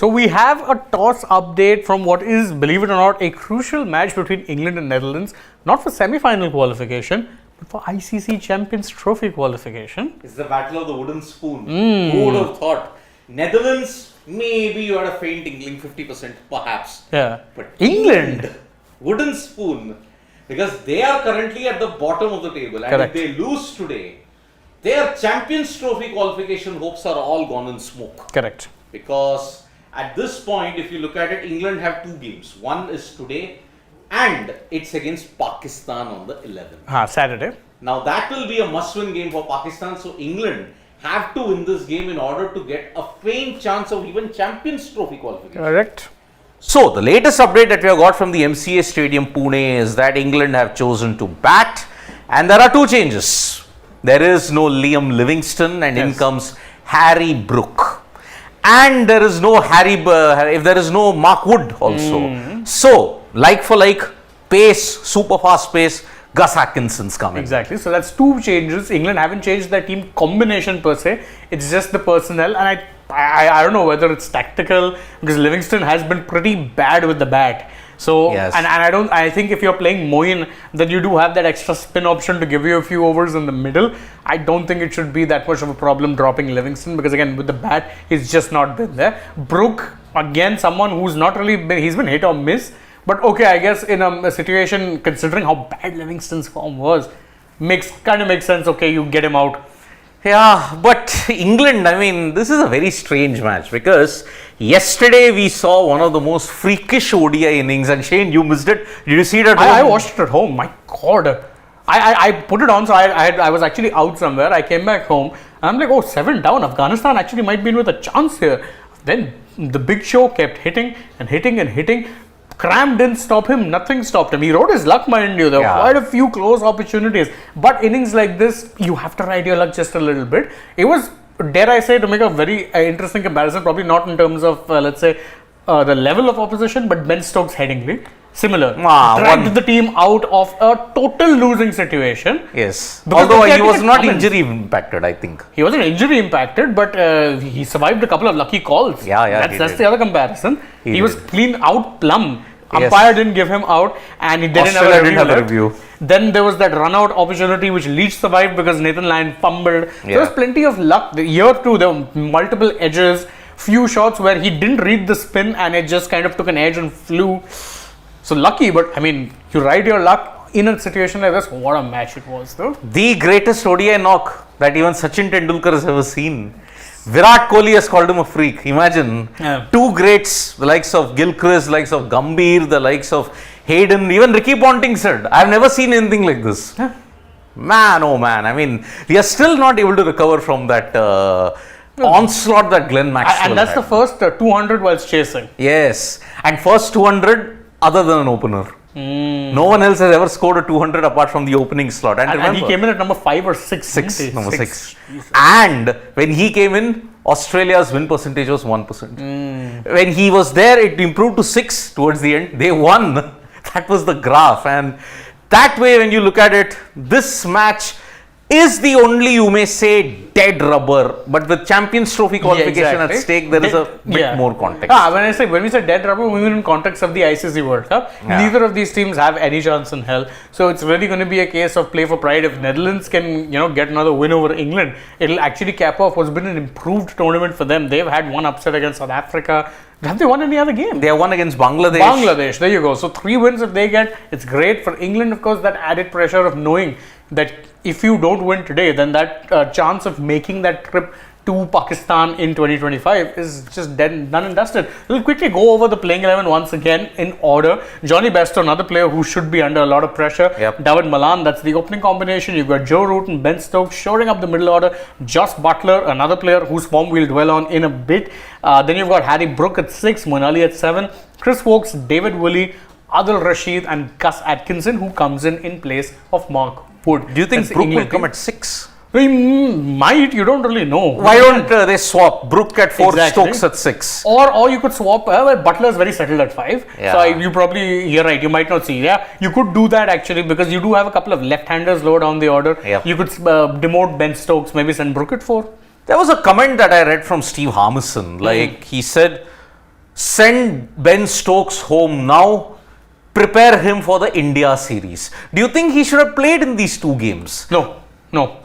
So we have a toss update from what is, believe it or not, a crucial match between England and Netherlands, not for semi-final qualification, but for ICC Champions Trophy qualification. It's the battle of the wooden spoon. Who would have thought? Netherlands, maybe you had a faint inkling, 50% perhaps. Yeah. But England, wooden spoon, because they are currently at the bottom of the table. And correct. If they lose today, their Champions Trophy qualification hopes are all gone in smoke. Correct. Because at this point, if you look at it, England have two games. One is today and it's against Pakistan on the 11th. Saturday. Now that will be a must-win game for Pakistan. So England have to win this game in order to get a faint chance of even Champions Trophy qualification. Correct. So the latest update that we have got from the MCA Stadium Pune is that England have chosen to bat and there are two changes. There is no Liam Livingstone and in comes Harry Brook. And there is no if there is no Mark Wood also. So, like for like, pace, super fast pace, Gus Atkinson's coming. Exactly. So that's two changes. England haven't changed their team combination per se. It's just the personnel, and I don't know whether it's tactical because Livingstone has been pretty bad with the bat. So and I think if you're playing Moeen, then you do have that extra spin option to give you a few overs in the middle. I don't think it should be that much of a problem dropping Livingstone because again with the bat he's just not been there. Brook, again, someone who's not really been, he's been hit or miss. But okay, I guess in a situation considering how bad Livingstone's form was, kind of makes sense. Okay, you get him out. Yeah, but England, I mean, this is a very strange match because yesterday we saw one of the most freakish ODI innings, and Shane, you missed it. Did you see it at home? I watched it at home. My God. I put it on, so I was actually out somewhere. I came back home and I'm like, oh, 7 down. Afghanistan actually might be in with a chance here. Then the Big Show kept hitting and hitting and hitting. Cram didn't stop him, nothing stopped him. He rode his luck, mind you. There were quite a few close opportunities. But innings like this, you have to ride your luck just a little bit. It was, dare I say, to make a very interesting comparison, probably not in terms of, let's say, the level of opposition, but Ben Stokes Headingley. Similar. Dragged the team out of a total losing situation. Yes. Although he was not injury impacted, I think. He wasn't injury impacted, but he survived a couple of lucky calls. That's the other comparison. He was clean out plumb. Umpire didn't give him out and he didn't have a review. Then there was that run out opportunity which Leach survived because Nathan Lyon fumbled. There was plenty of luck. Year 2, there were multiple edges, few shots where he didn't read the spin and it just kind of took an edge and flew. So lucky, but I mean, you ride your luck in a situation like this. What a match it was though. The greatest ODI knock that even Sachin Tendulkar has ever seen. Virat Kohli has called him a freak. Imagine two greats, the likes of Gilchrist, the likes of Gambhir, the likes of Hayden, even Ricky Ponting said, I've never seen anything like this. Man, oh man. I mean, we are still not able to recover from that onslaught that Glenn Maxwell And that's had. the first 200 whilst chasing. Yes. And first 200 other than an opener. No one else has ever scored a 200 apart from the opening slot. And remember, he came in at number 5 or 6. Number 6. And when he came in, Australia's win percentage was 1%. When he was there, it improved to 6 towards the end. They won. That was the graph. And that way, when you look at it, this match is the only, you may say, dead rubber. But with Champions Trophy qualification at stake, there is a bit more context. When we say dead rubber, we mean in context of the ICC World Cup. Neither of these teams have any chance in hell. So it's really going to be a case of play for pride. If Netherlands can, get another win over England, it'll actually cap off what's been an improved tournament for them. They've had one upset against South Africa. Have they won any other game? They have won against Bangladesh. There you go. So 3 wins if they get, it's great. For England, of course, that added pressure of knowing that if you don't win today, then that chance of making that trip to Pakistan in 2025 is just done and dusted. We'll quickly go over the playing 11 once again in order. Johnny Bairstow, another player who should be under a lot of pressure. David Malan, that's the opening combination. You've got Joe Root and Ben Stokes shoring up the middle order. Jos Buttler, another player whose form we'll dwell on in a bit. Then you've got Harry Brook at 6, Monali at 7, Chris Wokes, David Woolley, Adil Rashid and Gus Atkinson, who comes in place of Mark Wood. Do you think Brook will come at 6? He might, you don't really know. Why don't they swap Brook at 4, Stokes at 6? Or you could swap, Butler is very settled at 5. So you're right, you might not see. You could do that actually because you do have a couple of left-handers lower down the order. You could demote Ben Stokes, maybe send Brook at 4. There was a comment that I read from Steve Harmison. Like he said, Send Ben Stokes home now. Prepare him for the India series. Do you think he should have played in these two games? No.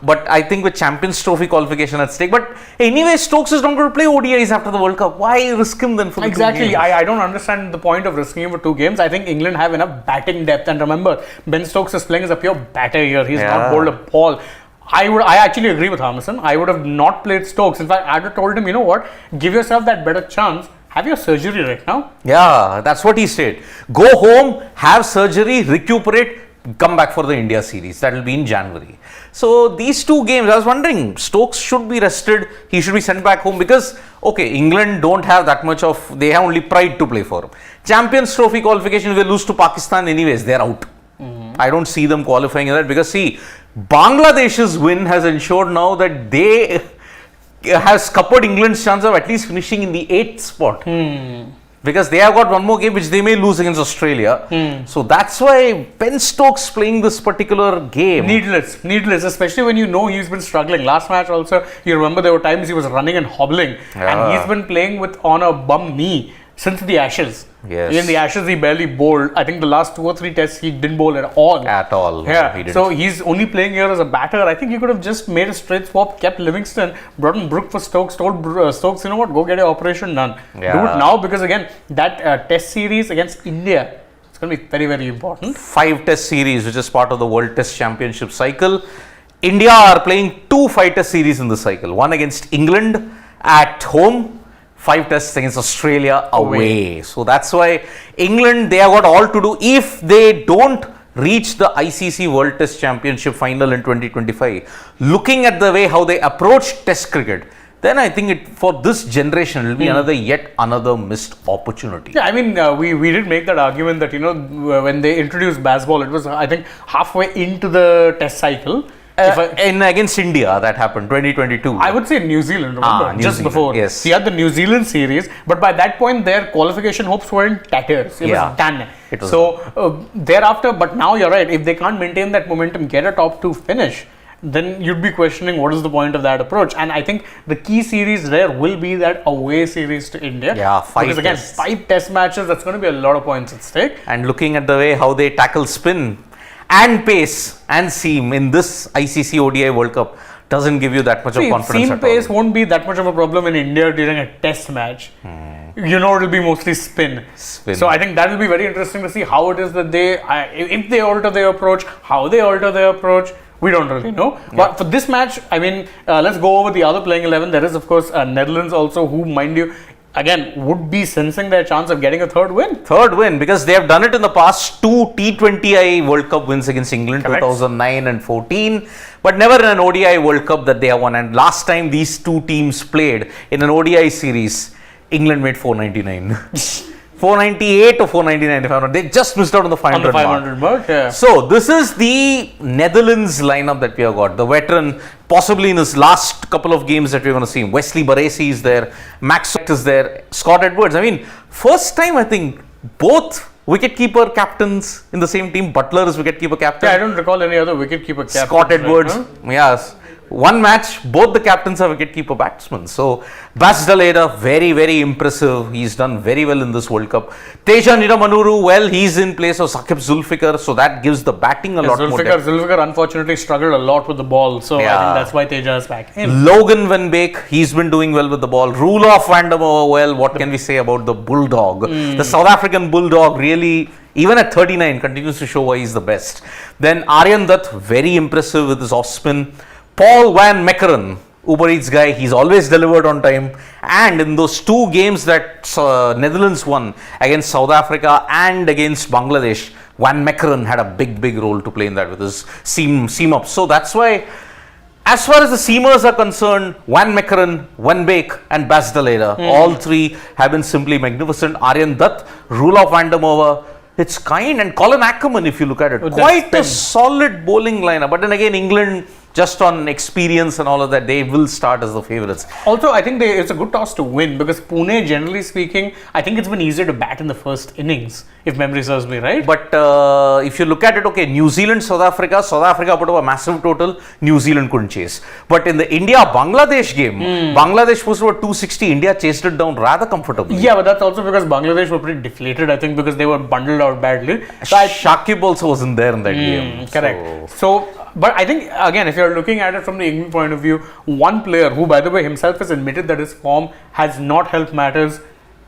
But I think with Champions Trophy qualification at stake. But anyway, Stokes is not going to play ODIs after the World Cup. Why risk him then for the 2 games? I don't understand the point of risking him for 2 games. I think England have enough batting depth. And remember, Ben Stokes is playing as a pure batter here. He's not bowled a ball. I actually agree with Harmison. I would have not played Stokes. In fact, I would have told him, you know what, give yourself that better chance. Have your surgery right now. Yeah, that's what he said. Go home, have surgery, recuperate, come back for the India series. That will be in January. So these 2 games, I was wondering, Stokes should be rested. He should be sent back home because, okay, England don't have that much of, they have only pride to play for. Champions Trophy qualification, if they lose to Pakistan anyways, they're out. I don't see them qualifying in that because see, Bangladesh's win has ensured now that they have scuppered England's chance of at least finishing in the 8th spot. Because they have got one more game which they may lose against Australia. So that's why Ben Stokes playing this particular game. Needless, especially when you know he's been struggling. Last match also, you remember there were times he was running and hobbling. And he's been playing on a bum knee since the Ashes. Yes. In the Ashes, he barely bowled. I think the last 2 or 3 tests, he didn't bowl at all. Yeah. He So he's only playing here as a batter. I think he could have just made a straight swap, kept Livingston, brought in Brook for Stokes, told Stokes, you know what, go get your operation done. Yeah. Do it now because again, that test series against India, it's going to be very, very important. 5 test series, which is part of the World Test Championship cycle. India are playing 2 5-test series in the cycle. One against England at home. 5 tests against Australia away. So that's why England, they have got all to do. If they don't reach the ICC World Test Championship final in 2025, looking at the way how they approach Test cricket, then I think for this generation, it will be yet another missed opportunity. Yeah, I mean, we did make that argument that, when they introduced baseball, it was, I think, halfway into the Test cycle. Against India, that happened 2022. I would say New Zealand, remember? Just before. Yes. He had the New Zealand series, but by that point, their qualification hopes were in tatters. It was done. Thereafter, but now you're right, if they can't maintain that momentum, get a top 2 finish, then you'd be questioning what is the point of that approach. And I think the key series there will be that away series to India. Yeah, 5 because again, tests. 5 test matches, that's going to be a lot of points at stake. And looking at the way how they tackle spin and pace and seam in this ICC ODI World Cup doesn't give you that much of confidence seam pace won't be that much of a problem in India during a test match. It'll be mostly spin. So I think that will be very interesting to see how it is that if they alter their approach, how they alter their approach. We don't really know. But for this match, I mean, let's go over the other playing 11. There is, of course, Netherlands also, who, mind you, again, would be sensing their chance of getting a third win. Because they have done it in the past 2 T20I World Cup wins against England, Correct. 2009 and 14, but never in an ODI World Cup that they have won. And last time these 2 teams played in an ODI series, England made 499. 498 or 499 if I'm not. They just missed out on the 500 mark. Yeah. So this is the Netherlands lineup that we have got. The veteran, possibly in his last couple of games that we're going to see him. Wesley Baresi is there. Max is there. Scott Edwards. I mean, first time I think both wicketkeeper captains in the same team. Buttler is wicketkeeper captain. Yeah, I don't recall any other wicketkeeper captain. Scott Edwards. Yes. One match, both the captains are wicketkeeper batsmen. So, Bas Daleda, very, very impressive. He's done very well in this World Cup. Teja Nidamanuru, well, he's in place of Saqib Zulfikar. So, that gives the batting a lot more depth. Zulfikar unfortunately struggled a lot with the ball. So, I think that's why Teja is back in. Logan Van Beek, he's been doing well with the ball. Roelof van der Merwe, well, what can we say about the Bulldog? The South African Bulldog really, even at 39, continues to show why he's the best. Then Aryan Dutt, very impressive with his off spin. Paul Van Meckeren, Uber Eats guy, he's always delivered on time. And in those 2 games that Netherlands won against South Africa and against Bangladesh, Van Meckeren had a big role to play in that with his seam up. So that's why, as far as the seamers are concerned, Van Meckeren, Van Beek and Bas Daleda, all 3 have been simply magnificent. Aryan Dutt, Roelof van der Merwe, it's kind, and Colin Ackerman, if you look at it, quite a solid bowling lineup. But then again, England just on experience and all of that, they will start as the favourites. Also, I think it's a good toss to win because Pune, generally speaking, I think it's been easier to bat in the first innings, if memory serves me right. But if you look at it, okay, New Zealand, South Africa put up a massive total, New Zealand couldn't chase. But in the India-Bangladesh game, Bangladesh was over 260, India chased it down rather comfortably. Yeah, but that's also because Bangladesh were pretty deflated, I think, because they were bundled out badly. So Shakib also wasn't there in that game. Correct. So, but I think, again, if you're looking at it from the England point of view, one player who, by the way, himself has admitted that his form has not helped matters,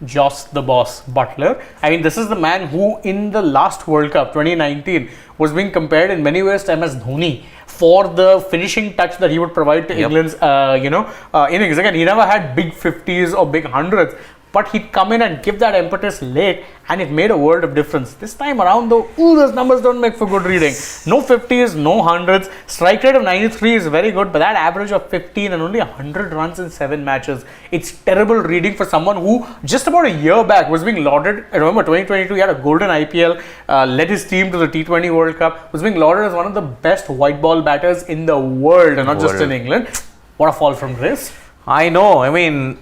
Jos the Boss Buttler. I mean, this is the man who, in the last World Cup, 2019, was being compared in many ways to MS Dhoni for the finishing touch that he would provide to England's, innings. Again, he never had big 50s or big 100s. But he'd come in and give that impetus late, and it made a world of difference. This time around, though, those numbers don't make for good reading. No 50s, no 100s. Strike rate of 93 is very good, but that average of 15 and only 100 runs in 7 matches, it's terrible reading for someone who just about a year back was being lauded. I remember 2022, he had a golden IPL, led his team to the T20 World Cup, was being lauded as one of the best white ball batters in the world, and not just in England. What a fall from grace. I know. I mean,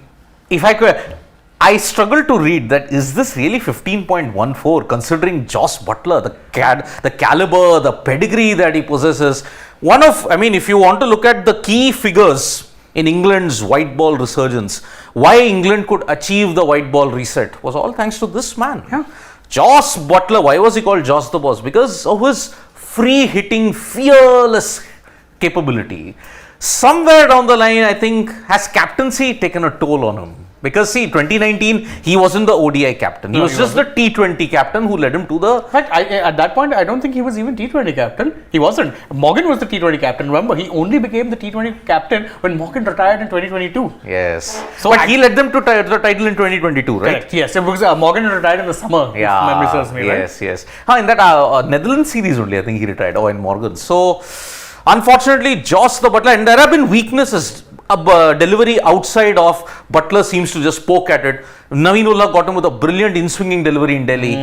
if I could... I struggle to read that. Is this really 15.14 considering Jos Buttler, the caliber, the pedigree that he possesses? If you want to look at the key figures in England's white ball resurgence, why England could achieve the white ball reset was all thanks to this man. Yeah. Jos Buttler, why was he called Jos the Boss? Because of his free hitting, fearless capability. Somewhere down the line, I think, has captaincy taken a toll on him? Because see, 2019, he wasn't the ODI captain. He was just the T20 captain who led him to the... In fact, at that point, I don't think he was even T20 captain. He wasn't. Morgan was the T20 captain. Remember, he only became the T20 captain when Morgan retired in 2022. Yes. So, but he led them to the title in 2022, right? Correct, yes. Because Morgan retired in the summer, if memory serves me, right? Yes. In that Netherlands series only, I think he retired. In Morgan. So, unfortunately, Jos the Buttler, and there have been weaknesses. Delivery outside of Buttler seems to just poke at it. Naveenullah got him with a brilliant in-swinging delivery in Delhi.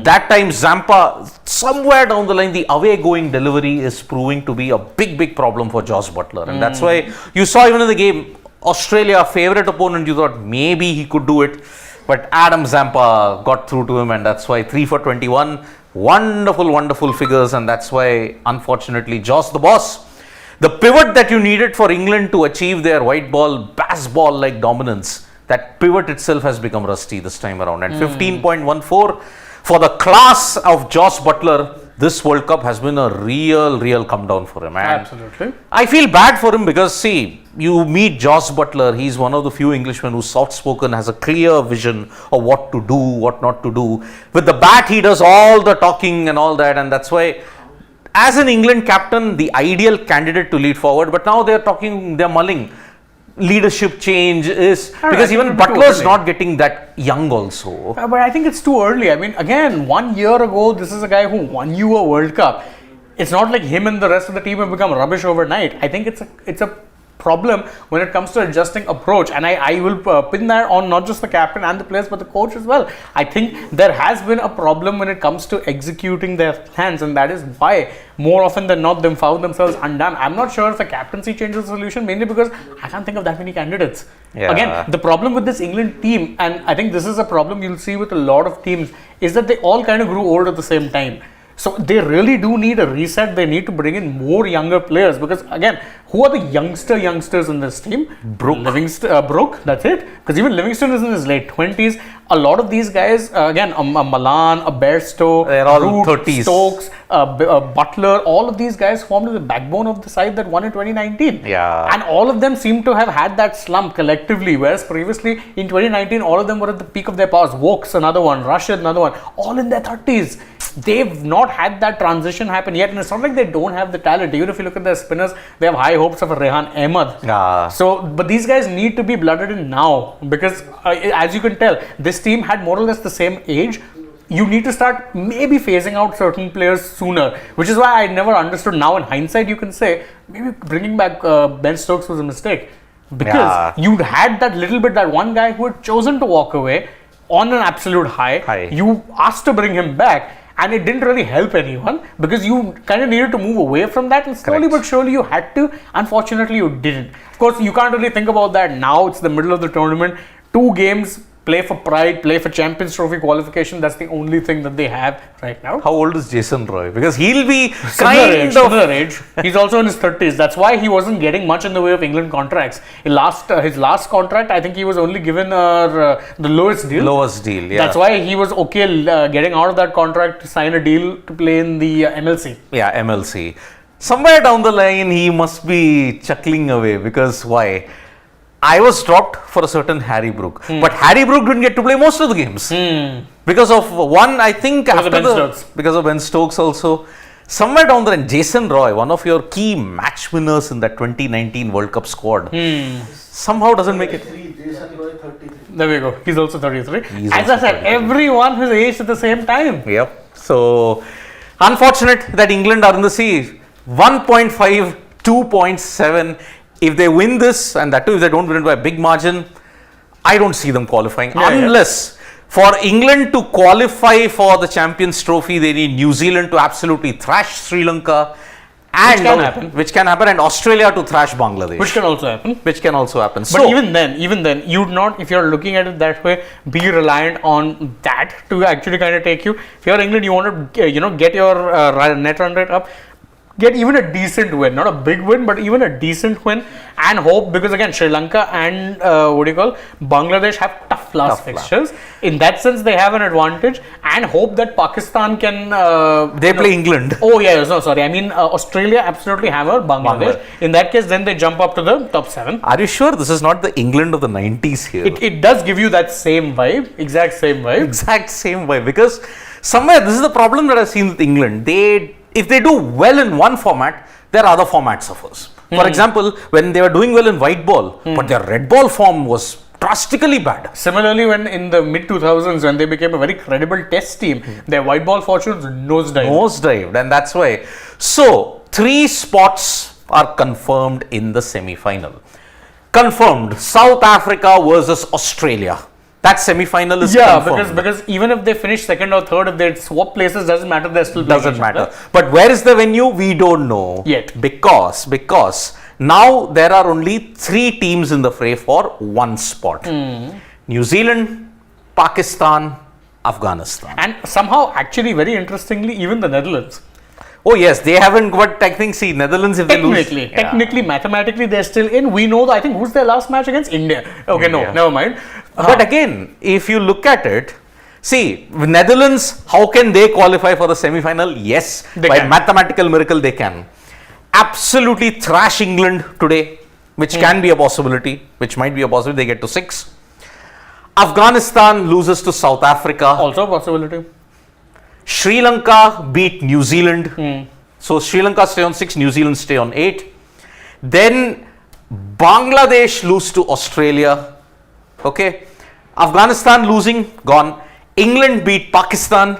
That time Zampa, somewhere down the line, the away-going delivery is proving to be a big problem for Jos Buttler. And that's why you saw even in the game, Australia, favourite opponent, you thought maybe he could do it. But Adam Zampa got through to him, and that's why 3 for 21. Wonderful figures, and that's why, unfortunately, Jos the Boss, the pivot that you needed for England to achieve their white ball, bass ball like dominance, that pivot itself has become rusty this time around. And 15.14 for the class of Jos Buttler, this World Cup has been a real come down for him. And absolutely. I feel bad for him because, see, you meet Jos Buttler, he's one of the few Englishmen who's soft-spoken, has a clear vision of what to do, what not to do. With the bat, he does all the talking and all that, and that's why, as an England captain, the ideal candidate to lead forward, but now they're mulling. Leadership change is, because even Butler's not getting that young also. But I think it's too early. I mean, again, 1 year ago, this is a guy who won you a World Cup. It's not like him and the rest of the team have become rubbish overnight. I think it's a problem when it comes to adjusting approach, and I will pin that on not just the captain and the players but the coach as well. I think there has been a problem when it comes to executing their plans, and that is why more often than not them found themselves undone. I'm not sure if a captaincy changes the solution, mainly because I can't think of that many candidates. Again, the problem with this England team, and I think this is a problem you'll see with a lot of teams, is that they all kind of grew old at the same time. So they really do need a reset. They need to bring in more younger players, because again, who are the youngsters in this team? Brooke, that's it. Because even Livingston is in his late 20s. A lot of these guys, again, a Malan, a Bairstow, they're all 30s. Stokes, Buttler, all of these guys formed the backbone of the side that won in 2019. Yeah. And all of them seem to have had that slump collectively, whereas previously in 2019, all of them were at the peak of their powers. Wokes, another one, Rashid, another one, all in their 30s. They've not had that transition happen yet, and it's not like they don't have the talent. Even if you look at their spinners, they have high hopes of a Rehan Ahmed. So, but these guys need to be blooded in now, because as you can tell, this team had more or less the same age. You need to start maybe phasing out certain players sooner, which is why I never understood. Now in hindsight, you can say maybe bringing back Ben Stokes was a mistake, because you had that little bit, that one guy who had chosen to walk away on an absolute high. You asked to bring him back. and it didn't really help anyone because you kind of needed to move away from that, and slowly Correct. but surely you had to. Unfortunately, you didn't. Of course, you can't really think about that now. It's the middle of the tournament. 2 games. Play for pride, play for Champions Trophy qualification. That's the only thing that they have right now. How old is Jason Roy? Because he'll be Similar age. He's also in his 30s. That's why he wasn't getting much in the way of England contracts. His last contract, I think he was only given the lowest deal. Lowest deal, yeah. That's why he was okay getting out of that contract to sign a deal to play in the MLC. Yeah, MLC. Somewhere down the line, he must be chuckling away because why? I was dropped for a certain Harry Brook, but Harry Brook didn't get to play most of the games because of one. I think because of Ben Stokes also. Somewhere down the line, Jason Roy, one of your key match winners in that 2019 World Cup squad, somehow doesn't make it. Jason Roy 33. There we go. He's also 33. He's As also I said, 33. everyone has aged at the same time. Yep. So unfortunate that England are in the sea. 1.5, 2.7. If they win this, and that too if they don't win it by a big margin, I don't see them qualifying. Unless for England to qualify for the Champions Trophy, they need New Zealand to absolutely thrash Sri Lanka. And which can happen, and Australia to thrash Bangladesh. Which can also happen. But So, even then, you'd not, if you're looking at it that way, be reliant on that to actually kind of take you. If you're England, you want to, get your net run rate up. Get even a decent win, not a big win, but even a decent win, and hope, because again, Sri Lanka and Bangladesh have tough last fixtures. In that sense, they have an advantage, and hope that Pakistan can. They play England. Oh yeah, no, sorry. I mean, Australia absolutely hammer Bangladesh. In that case, then they jump up to the top 7. Are you sure this is not the England of the 90s here? It does give you that same vibe, exact same vibe, because somewhere this is the problem that I've seen with England. If they do well in one format, their other format suffers. For example, when they were doing well in white ball, but their red ball form was drastically bad. Similarly, when in the mid 2000s, when they became a very credible test team, their white ball fortunes nosedived. And that's why. So, 3 spots are confirmed in the semi-final. Confirmed, South Africa versus Australia. That semi-final is confirmed. because even if they finish second or third, if they swap places, doesn't matter. They're still playing Doesn't each matter. other. But where is the venue? We don't know Yet. Because now there are only 3 teams in the fray for 1 spot. New Zealand, Pakistan, Afghanistan. And somehow, actually, very interestingly, even the Netherlands. Oh yes, they haven't. But I think, Netherlands, if they lose, Technically, mathematically, they're still in. We know that. I think who's their last match against? India. Okay, no, never mind. But again, if you look at it, Netherlands, how can they qualify for the semi-final? Yes, by mathematical miracle they can. Absolutely thrash England today, which can be a possibility, which might be a possibility. They get to 6. Afghanistan loses to South Africa. Also a possibility. Sri Lanka beat New Zealand. So Sri Lanka stay on 6, New Zealand stay on 8. Then Bangladesh lose to Australia. Okay. Afghanistan losing, gone. England beat Pakistan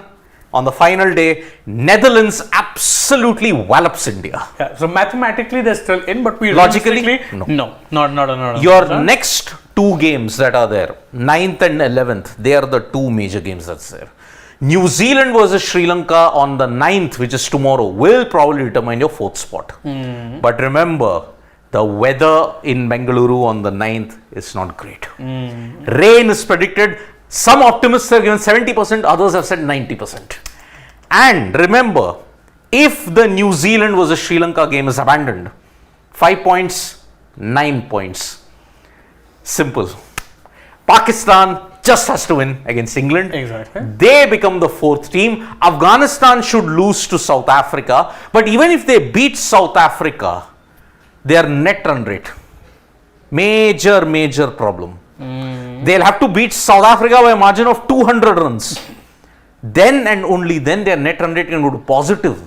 on the final day. Netherlands absolutely wallops India. Yeah, so mathematically they're still in, but we logically not. Your next 2 games that are there, 9th and 11th, they are the 2 major games that's there. New Zealand versus Sri Lanka on the 9th, which is tomorrow, will probably determine your 4th spot. But remember, the weather in Bengaluru on the 9th is not great. Rain is predicted. Some optimists have given 70%, others have said 90%. And remember, if the New Zealand versus Sri Lanka game is abandoned, 5 points, 9 points. Simple. Pakistan just has to win against England. Exactly. They become the 4th team. Afghanistan should lose to South Africa. But even if they beat South Africa, their net run rate, major problem. They'll have to beat South Africa by a margin of 200 runs. Then and only then their net run rate can go to positive.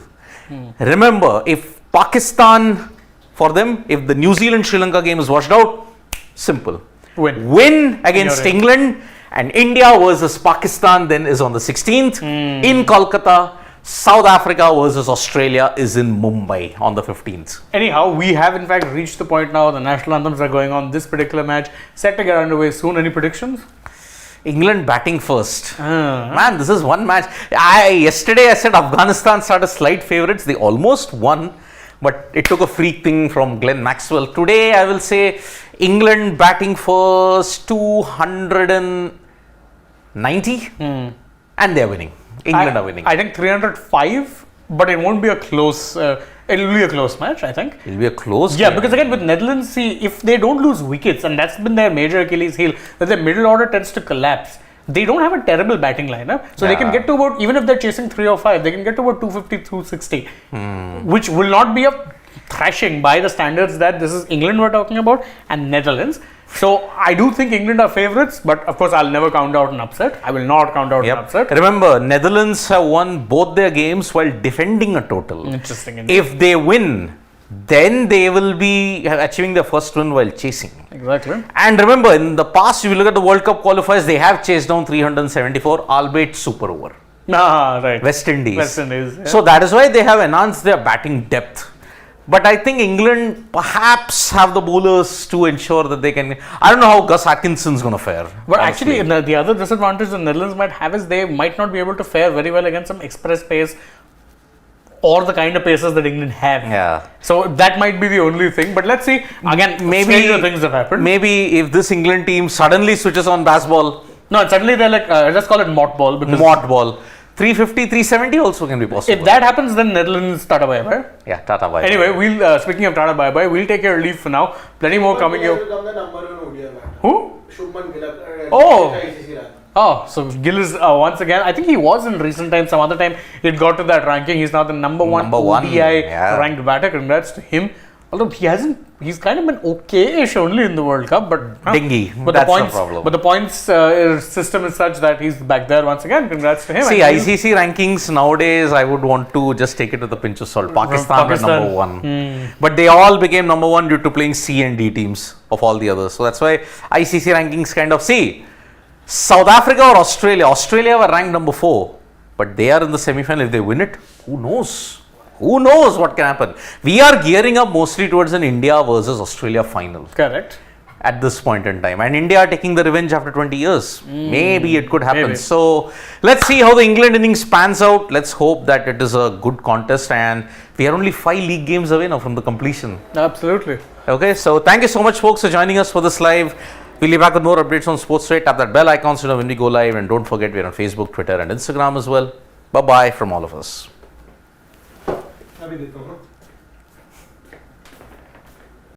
Remember, if Pakistan, for them, if the New Zealand Sri Lanka game is washed out, simple. Win against England, and India versus Pakistan then is on the 16th in Kolkata. South Africa versus Australia is in Mumbai on the 15th. Anyhow, we have in fact reached the point now. The national anthems are going on. This particular match set to get underway soon. Any predictions? England batting first. Man, this is one match. Yesterday I said Afghanistan started slight favourites. They almost won, but it took a freak thing from Glenn Maxwell. Today I will say England batting first, 290, and they're winning. England are winning. I think 305, but it won't be a close. It'll be a close match, I think. It'll be a close Yeah, game. because again with Netherlands, see, if they don't lose wickets, and that's been their major Achilles heel, that their middle order tends to collapse. They don't have a terrible batting lineup, so they can get to about, even if they're chasing 3 or 5, they can get to about 250, 260, which will not be a thrashing by the standards that this is England we're talking about and Netherlands. So I do think England are favourites, but of course I'll never count out an upset. I will not count out an upset. Remember, Netherlands have won both their games while defending a total. Interesting. Indeed. If they win, then they will be achieving their first win while chasing. Exactly. And remember, in the past, if you look at the World Cup qualifiers, they have chased down 374, albeit super over. Right. West Indies. West Indies. Yeah. So that is why they have enhanced their batting depth. But I think England perhaps have the bowlers to ensure that they can. I don't know how Gus Atkinson's going to fare. But actually, the other disadvantage the Netherlands might have is they might not be able to fare very well against some express pace or the kind of paces that England have. Yeah. So that might be the only thing. But let's see. Again, maybe stranger things have happened. Maybe if this England team suddenly switches on baseball. No, and suddenly they're like, let's call it mott ball. Because Mott ball. 350, 370 also can be possible. if that happens, then Netherlands Tata bye bye. Yeah, Tata bye. Anyway, we'll speaking of Tata bye bye, we'll take your leave for now. Plenty more coming your. Who? Oh, so Gill is once again. I think he was in recent times. Some other time it got to that ranking. He's now the number one ODI ranked batter. Congrats to him. Although he's kind of been okay-ish only in the World Cup, but dingy. But that's the points, the problem. But the points system is such that he's back there once again. Congrats to him. See, ICC rankings nowadays, I would want to just take it with a pinch of salt. Pakistan is number one, but they all became number one due to playing C and D teams of all the others. So that's why ICC rankings kind of see. South Africa or Australia? Australia were ranked number 4, but they are in the semi-final. If they win it, who knows? Who knows what can happen? We are gearing up mostly towards an India versus Australia final. Correct. At this point in time. And India are taking the revenge after 20 years. Maybe it could happen. Maybe. So, let's see how the England innings pans out. Let's hope that it is a good contest. And we are only 5 league games away now from the completion. Absolutely. Okay, so thank you so much, folks, for joining us for this live. We'll be back with more updates on Sports Trade. Tap that bell icon so you know when we go live. And don't forget, we're on Facebook, Twitter, and Instagram as well. Bye-bye from all of us. अभी देता हूँ